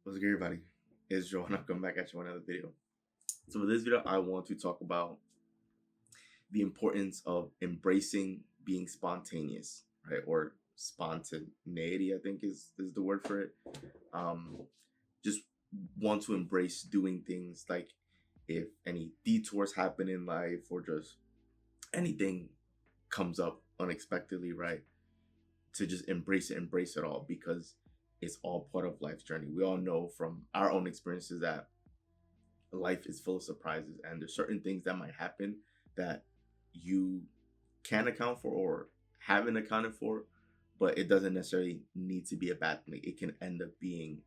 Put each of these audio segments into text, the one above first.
What's good, everybody? It's Joe, and I'll come back at you with another video. So, for this video, I want to talk about the importance of embracing being spontaneous, right? Or spontaneity, I think is the word for it. Um, just want to embrace doing things like if any detours happen in life or just anything comes up unexpectedly, right? To just embrace it all because it's all part of life's journey. We all know from our own experiences that life is full of surprises and there's certain things that might happen that you can account for or haven't accounted for, but it doesn't necessarily need to be a bad thing. It can end up being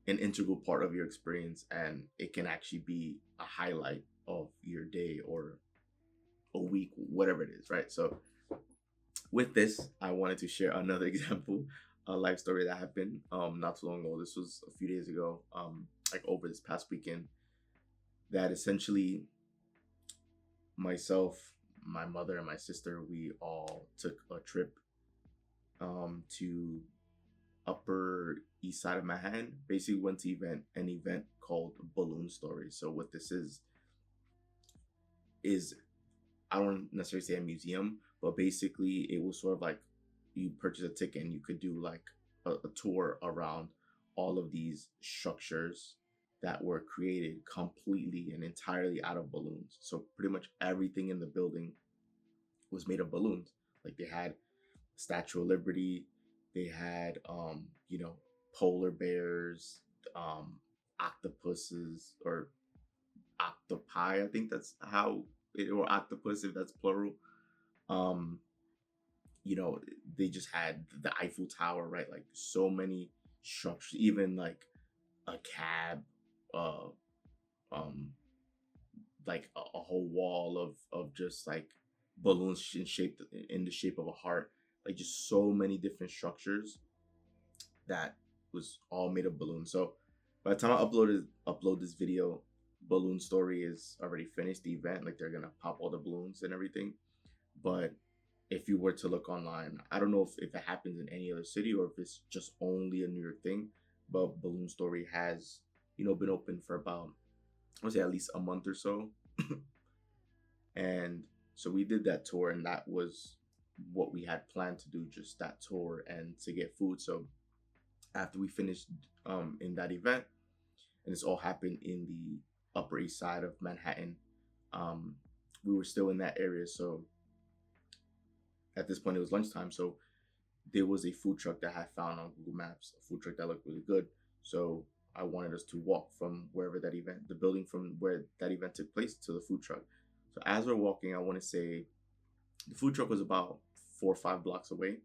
an integral part of your experience and it can actually be a highlight of your day or a week, whatever it is, right? So with this, I wanted to share another example, a life story that happened not too long ago. This was a few days ago, like over this past weekend, that essentially myself, my mother, and my sister, we all took a trip to Upper East Side of Manhattan. Basically, went to an event called Balloon Story. So what this is I don't necessarily say a museum, but basically it was sort of like you purchase a ticket and you could do like a tour around all of these structures that were created completely and entirely out of balloons. So pretty much everything in the building was made of balloons. Like they had Statue of Liberty, they had polar bears, octopuses or octopi. I think that's how it, or octopus if that's plural. Um, you know, they just had the Eiffel Tower, right? Like so many structures, even like a cab, uh, um, like a whole wall of just like balloons in the shape of a heart, like just so many different structures that was all made of balloons. So by the time I upload this video, Balloon Story is already finished the event. Like they're gonna pop all the balloons and everything. But if you were to look online, I don't know if it happens in any other city or if it's just only a New York thing. But Balloon Story has, been open for about I would say at least a month or so. And so we did that tour and that was what we had planned to do, just that tour and to get food. So after we finished in that event, and this all happened in the Upper East Side of Manhattan, um, we were still in that area. So at this point, it was lunchtime. So there was a food truck that I found on Google Maps, a food truck that looked really good. So I wanted us to walk from wherever that event, the building from where that event took place to the food truck. So as we're walking, I want to say the food truck was about 4 or 5 blocks away.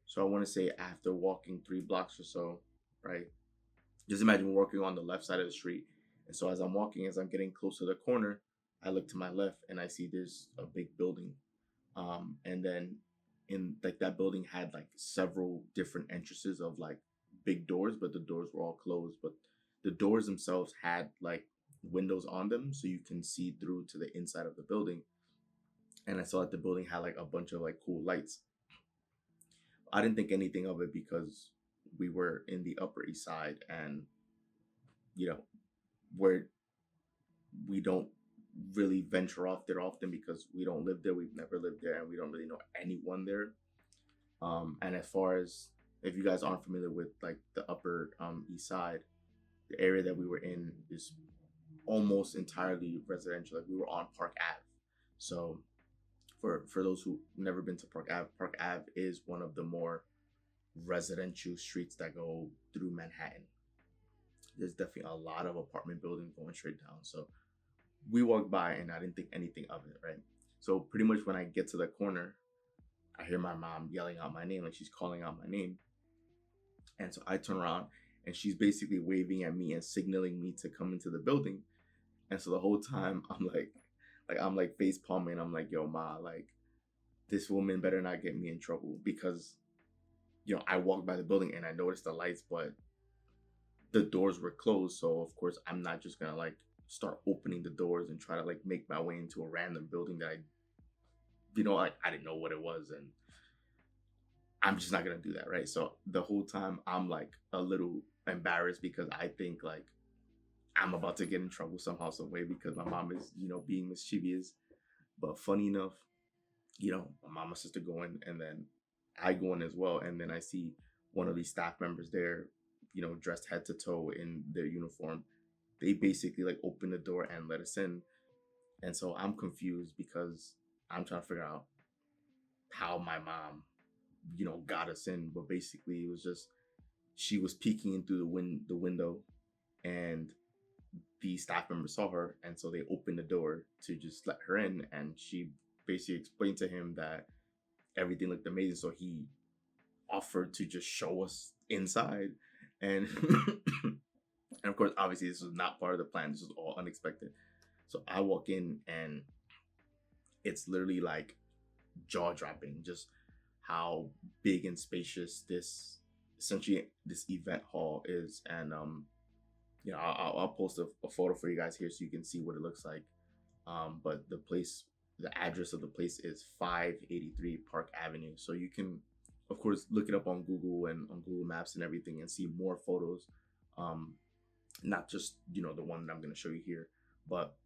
So I want to say after walking 3 blocks or so, right? Just imagine we're walking on the left side of the street. And so as I'm walking, as I'm getting close to the corner, I look to my left and I see there's a big building. And then in like that building had like several different entrances of like big doors, but the doors were all closed. But the doors themselves had like windows on them so you can see through to the inside of the building. And I saw that the building had like a bunch of like cool lights. I didn't think anything of it because we were in the Upper East Side and you know where we don't really venture off there often because we don't live there. We've never lived there and we don't really know anyone there. And as far as if you guys aren't familiar with like the Upper East Side, the area that we were in is almost entirely residential. Like we were on Park Ave. So for those who never been to Park Ave is one of the more residential streets that go through Manhattan. There's definitely a lot of apartment buildings going straight down. So we walked by and I didn't think anything of it, right? So pretty much when I get to the corner, I hear my mom yelling out my name, like she's calling out my name. And so I turn around and she's basically waving at me and signaling me to come into the building. And so the whole time I'm like face palming. I'm like, yo, ma, like this woman better not get me in trouble because, I walked by the building and I noticed the lights, but the doors were closed. So of course I'm not just gonna like start opening the doors and try to like make my way into a random building that I didn't know what it was, and I'm just not gonna do that, right? So the whole time I'm like a little embarrassed because I think like I'm about to get in trouble somehow, some way because my mom is, being mischievous. But funny enough, my mom and sister go in, and then I go in as well, and then I see one of these staff members there, dressed head to toe in their uniform. They basically like open the door and let us in, and so I'm confused because I'm trying to figure out how my mom, got us in. But basically, it was just she was peeking in through the window, and the staff member saw her, and so they opened the door to just let her in, and she basically explained to him that everything looked amazing, so he offered to just show us inside. And and of course, obviously, this was not part of the plan. This was all unexpected. So I walk in, and it's literally like jaw dropping, just how big and spacious this essentially this event hall is. And I'll post a photo for you guys here so you can see what it looks like. But the address of the place is 583 Park Avenue. So you can, of course, look it up on Google and on Google Maps and everything and see more photos. Not just, the one that I'm going to show you here, but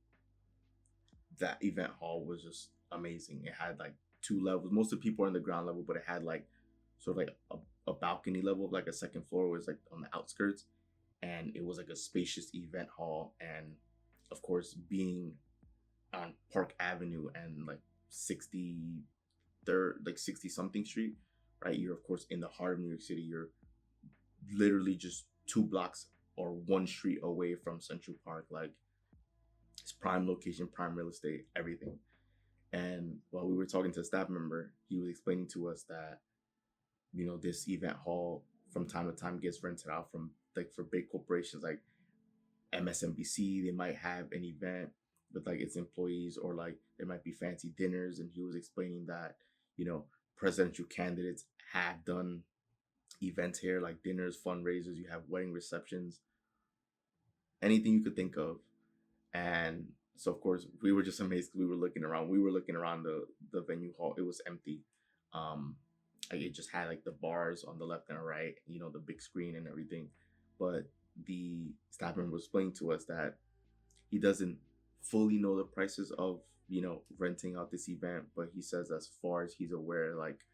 that event hall was just amazing. It had like two levels. Most of the people are on the ground level, but it had like sort of like a balcony level, like a second floor was like on the outskirts. And it was like a spacious event hall. And of course, being on Park Avenue and like 63rd, like 60 something street, right? You're of course in the heart of New York City. You're literally just 2 blocks or one street away from Central Park. Like it's prime location, prime real estate, everything. And while we were talking to a staff member, he was explaining to us that, this event hall from time to time gets rented out from like for big corporations like MSNBC. They might have an event with like its employees, or like there might be fancy dinners. And he was explaining that, presidential candidates have done events here, like dinners, fundraisers, you have wedding receptions, anything you could think of. And so of course we were just amazed. We were looking around. The venue hall. It was empty. Like it just had like the bars on the left and right, the big screen and everything. But the staff member was explaining to us that he doesn't fully know the prices of, renting out this event, but he says as far as he's aware, like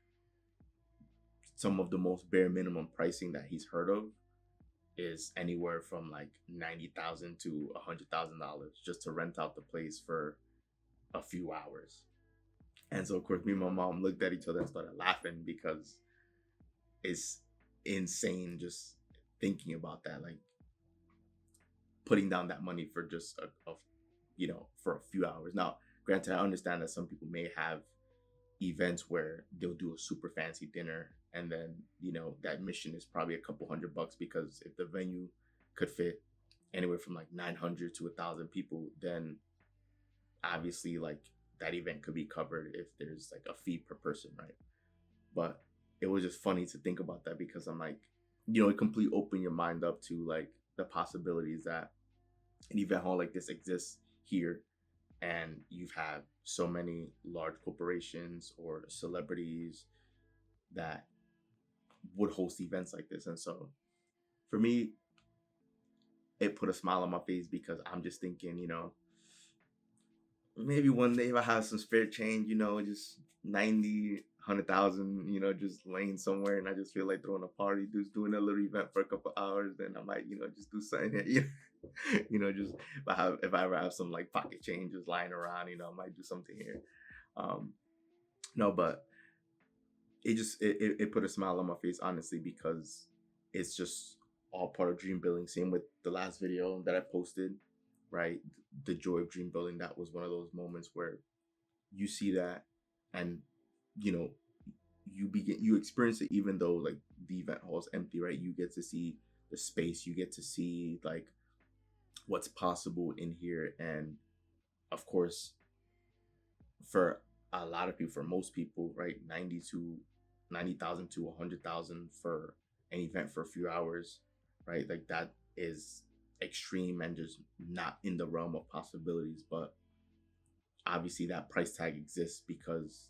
some of the most bare minimum pricing that he's heard of is anywhere from like $90,000 to $100,000 just to rent out the place for a few hours. And so of course me and my mom looked at each other and started laughing because it's insane just thinking about that, like putting down that money for just for a few hours. Now, granted, I understand that some people may have events where they'll do a super fancy dinner, and then that mission is probably a couple $100, because if the venue could fit anywhere from like 900 to 1,000 people, then obviously like that event could be covered if there's like a fee per person, right? But it was just funny to think about that, because I'm like, it completely opened your mind up to like the possibilities that an event hall like this exists here. And you've had so many large corporations or celebrities that would host events like this. And so for me, it put a smile on my face, because I'm just thinking, maybe one day if I have some spare change, just 90, 100,000, just laying somewhere, and I just feel like throwing a party, just doing a little event for a couple hours, then I might, just do something here, just if I ever have some like pocket change just lying around, I might do something here. No, but it put a smile on my face, honestly, because it's just all part of dream building. Same with the last video that I posted, right? The joy of dream building. That was one of those moments where you see that, and you experience it, even though like the event hall is empty, right? You get to see the space, you get to see like what's possible in here. And of course, for a lot of people, for most people, right, 90,000 to 100,000 for an event for a few hours, right? Like that is extreme and just not in the realm of possibilities. But obviously that price tag exists because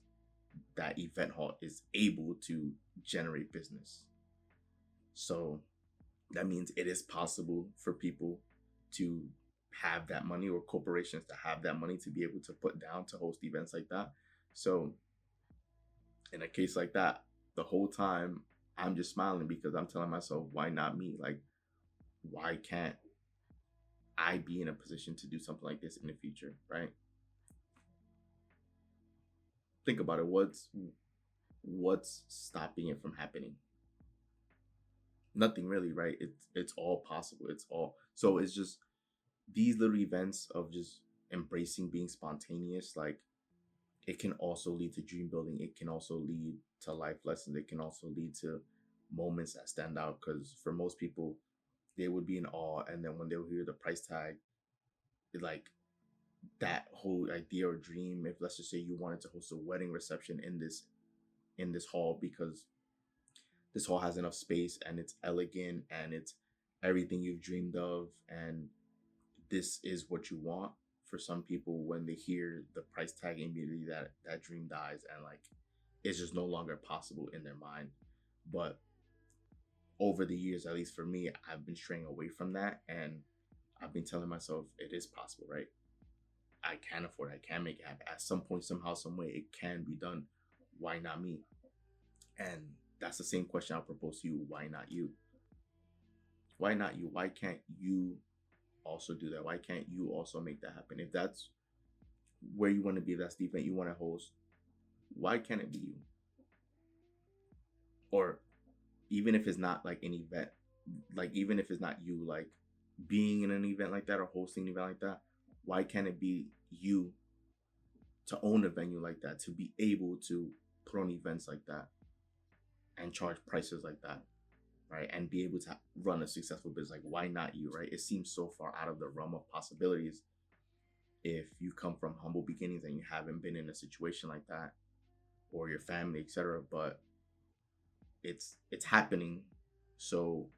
that event hall is able to generate business. So That means it is possible for people to have that money, or corporations to have that money to be able to put down to host events like that. So in a case like that, the whole time I'm just smiling because I'm telling myself, why not me? Like, why can't I be in a position to do something like this in the future, right? Think about it. What's stopping it from happening? Nothing really, right? It's all possible. It's all, so it's just these little events of just embracing being spontaneous. Like, it can also lead to dream building. It can also lead to life lessons. It can also lead to moments that stand out, because for most people, they would be in awe, and then when they would hear the price tag, like, that whole idea or dream, if let's just say you wanted to host a wedding reception in this hall, because this hall has enough space and it's elegant and it's everything you've dreamed of, and this is what you want. For some people, when they hear the price tag, immediately that dream dies, and like, it's just no longer possible in their mind. But over the years, at least for me, I've been straying away from that, and I've been telling myself it is possible, right? I can afford it. I can make it happen. At some point, somehow, some way, it can be done. Why not me? And that's the same question I'll propose to you. Why not you? Why not you? Why can't you also do that? Why can't you also make that happen? If that's where you want to be, if that's the event you want to host, why can't it be you? Or even if it's not like an event, like, even if it's not you, like, being in an event like that or hosting an event like that, why can't it be you to own a venue like that, to be able to put on events like that and charge prices like that, right? And be able to run a successful business. Like, why not you, right? It seems so far out of the realm of possibilities if you come from humble beginnings and you haven't been in a situation like that, or your family, etc. But it's happening, so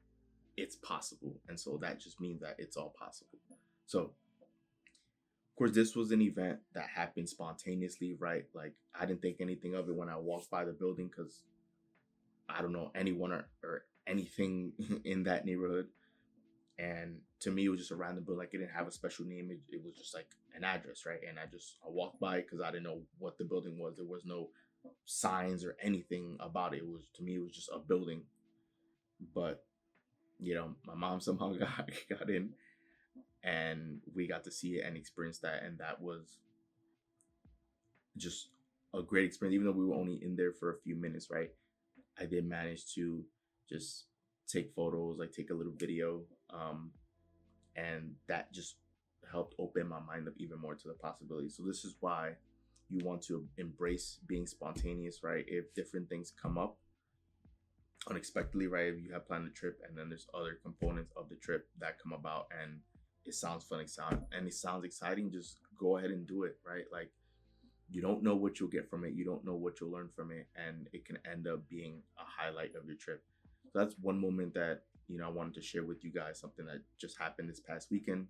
it's possible, and so that just means that it's all possible. So of course, this was an event that happened spontaneously, right? Like, I didn't think anything of it when I walked by the building, because I don't know anyone or anything in that neighborhood. And to me, it was just a random building. Like, it didn't have a special name. It was just like an address, right? And I walked by because I didn't know what the building was. There was no signs or anything about it. It was, to me, it was just a building. But my mom somehow got in, and we got to see it and experience that, and that was just a great experience. Even though we were only in there for a few minutes, right? I did manage to just take photos, like take a little video, and that just helped open my mind up even more to the possibilities. So this is why you want to embrace being spontaneous, right? If different things come up unexpectedly, right? If you have planned a trip and then there's other components of the trip that come about, and it sounds fun, and it sounds exciting, just go ahead and do it, right? Like, you don't know what you'll get from it. You don't know what you'll learn from it, and it can end up being a highlight of your trip. So that's one moment that I wanted to share with you guys, something that just happened this past weekend,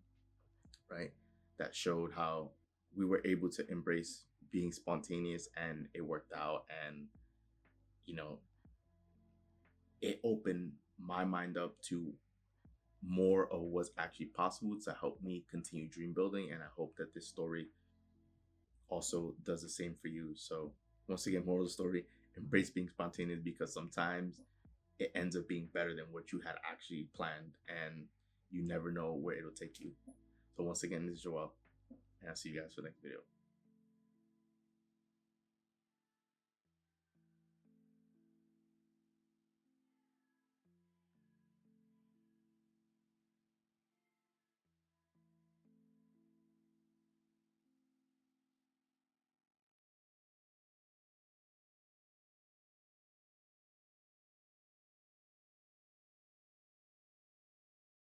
right? That showed how we were able to embrace being spontaneous, and it worked out, and you know it opened my mind up to more of what's actually possible to help me continue dream building. And I hope that this story also does the same for you. So once again, moral of the story: embrace being spontaneous, because sometimes it ends up being better than what you had actually planned, and you never know where it'll take you. So once again, this is Joel, and I'll see you guys for the next video.